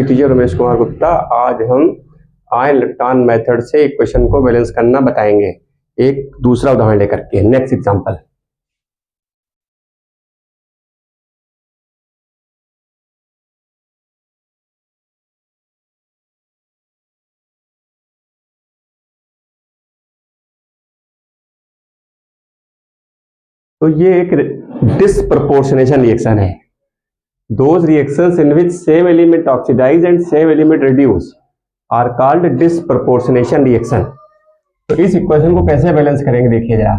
मी teacher Ramesh Kumar Gupta. आज हम ion electron method से इक्वेशन को बैलेंस करना बताएंगे एक दूसरा उदाहरण लेकर के। Next example. तो ये एक डिसप्रपोर्शनेशन रिएक्शन है। Those reactions in which same element oxidize and same element reduce are called disproportionation reaction। तो इस इक्वेशन को कैसे बैलेंस करेंगे देखिए जरा।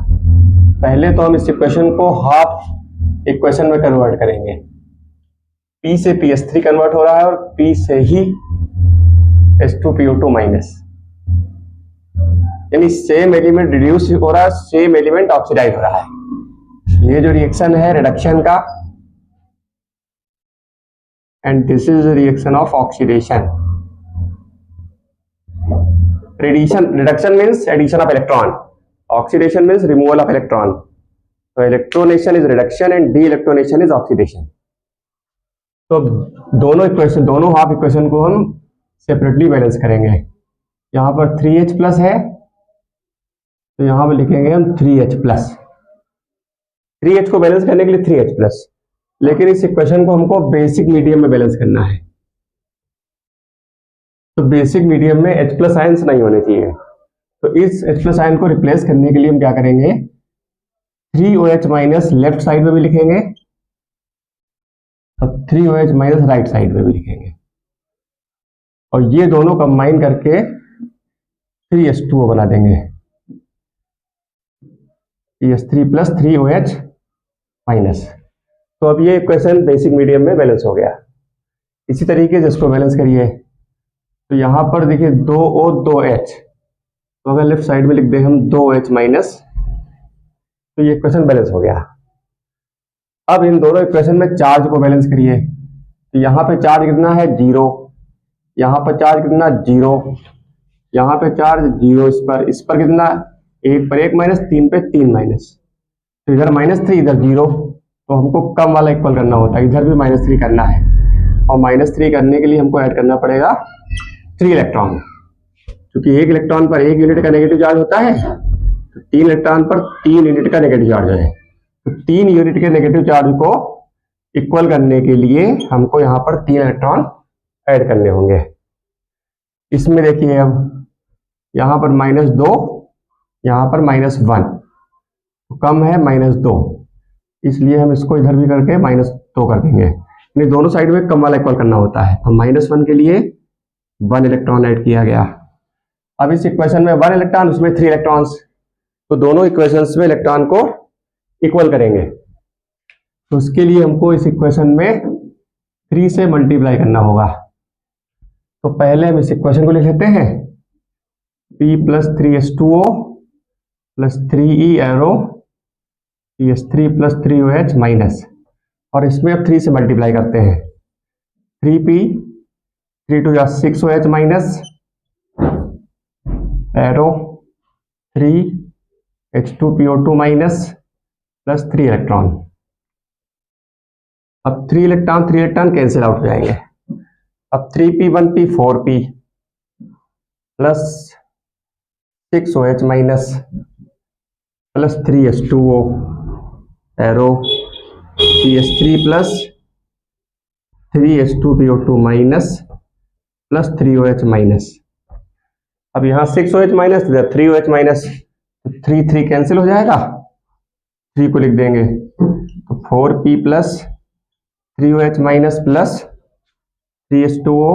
पहले तो हम इस इक्वेशन को हाफ इक्वेशन में कन्वर्ट करेंगे। P से PS3 कन्वर्ट हो रहा है और P से ही H2PO2 माइनस, यानी सेम एलिमेंट रिड्यूस हो रहा है, सेम एलिमेंट ऑक्सीडाइज हो रहा है। ये जो रिएक्शन है रिडक्शन का, and this is the reaction of oxidation। Reduction means addition of electron, oxidation means removal of electron। So electronation is reduction and de-electronation is oxidation। तो दोनों हाफ इक्वेशन को हम सेपरेटली बैलेंस करेंगे। यहाँ पर 3H plus है तो यहाँ पर लिखेंगे हम 3H प्लस। 3H को बैलेंस करने के लिए 3H प्लस, लेकिन इस इक्वेशन को हमको बेसिक मीडियम में बैलेंस करना है। तो बेसिक मीडियम में H प्लस आयंस नहीं होने चाहिए। तो इस H प्लस आयन को रिप्लेस करने के लिए हम क्या करेंगे, 3OH माइनस लेफ्ट साइड में भी लिखेंगे और 3OH माइनस राइट साइड में भी लिखेंगे, और ये दोनों कंबाइन करके 3H2O बना देंगे। PS3 plus 3OH minus. तो अब ये इक्वेशन बेसिक मीडियम में बैलेंस हो गया। इसी तरीके से इसको बैलेंस करिए। तो यहाँ पर देखिए 2O 2H, तो अगर लेफ्ट साइड में लिख दें हम 2OH माइनस, तो ये इक्वेशन बैलेंस हो गया। अब इन दोनों इक्वेशन में चार्ज को बैलेंस करिए। तो यहाँ पे चार्ज कितना है 0, यहाँ पर चार्ज कितना 0, यहाँ पे चार्ज 0, इस पर कितना 1 पर 1 माइनस, 3 पे 3 माइनस। तो इधर -3 इधर 0, तो हमको कम वाला इक्वल करना होता है, इधर भी -3 करना है, और -3 करने के लिए हमको ऐड करना पड़ेगा 3 इलेक्ट्रॉन, क्योंकि 1 इलेक्ट्रॉन पर 1 यूनिट का नेगेटिव चार्ज होता है, तो 3 इलेक्ट्रॉन पर 3 यूनिट का नेगेटिव चार्ज है। तो 3 यूनिट के नेगेटिव चार्ज को इक्वल करने के लिए हमको यहाँ पर 3 इलेक्ट्रॉन ऐड करने होंगे। इसमें देखिए अब यहाँ पर -2, यहाँ पर -1, तो कम है -2, इसलिए हम इसको इधर भी करके -2 कर देंगे। यानी दोनों साइड में कम वाला इक्वल करना होता है। तो -1 के लिए 1 इलेक्ट्रॉन ऐड किया गया। अब इस इक्वेशन में 1 इलेक्ट्रॉन, उसमें 3 इलेक्ट्रॉन्स, तो दोनों इक्वेशंस में इलेक्ट्रॉन को इक्वल करेंगे। तो उसके लिए हमको इस इक्वेशन में 3 से मल्टीप्लाई करना होगा। तो पहले हम इस इक्वेशन को लिख लेते हैं, P plus 3H2O plus 3E arrow PS3 plus 3OH minus, और इसमें अब 3 से मल्टीप्लाई करते हैं। 3P 3 2 6OH minus arrow 3H2PO2 minus plus 3 electron. अब 3 इलेक्ट्रॉन कैंसिल आउट हो जाएंगे। अब 3P 1P 4P plus 6OH minus plus 3H2O arrow PS3 plus 3H2PO2 minus plus 3OH minus. अब यहाँ 6OH माइनस, इधर 3OH माइनस, तो 3 cancel हो जाएगा, 3 को लिख देंगे। तो 4P plus 3OH minus plus 3H2O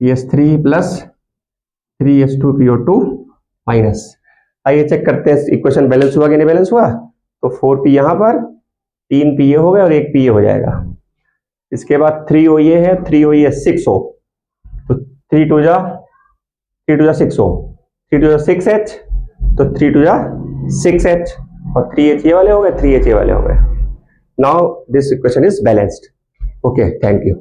PS3 plus 3H2PO2 minus. आइए चेक करते हैं इक्वेशन बैलेंस हुआ कि नहीं बैलेंस हुआ। तो 4P यहाँ पर, 3P ये हो गया और 1P ये हो जाएगा। इसके बाद 3O ये है, 3O ये 6O, तो 3 2 6O, 3 2 6H, तो 3 2 6H, और 3H ये वाले हो गए, 3H ये वाले हो गए। Now this equation is balanced. Okay, thank you.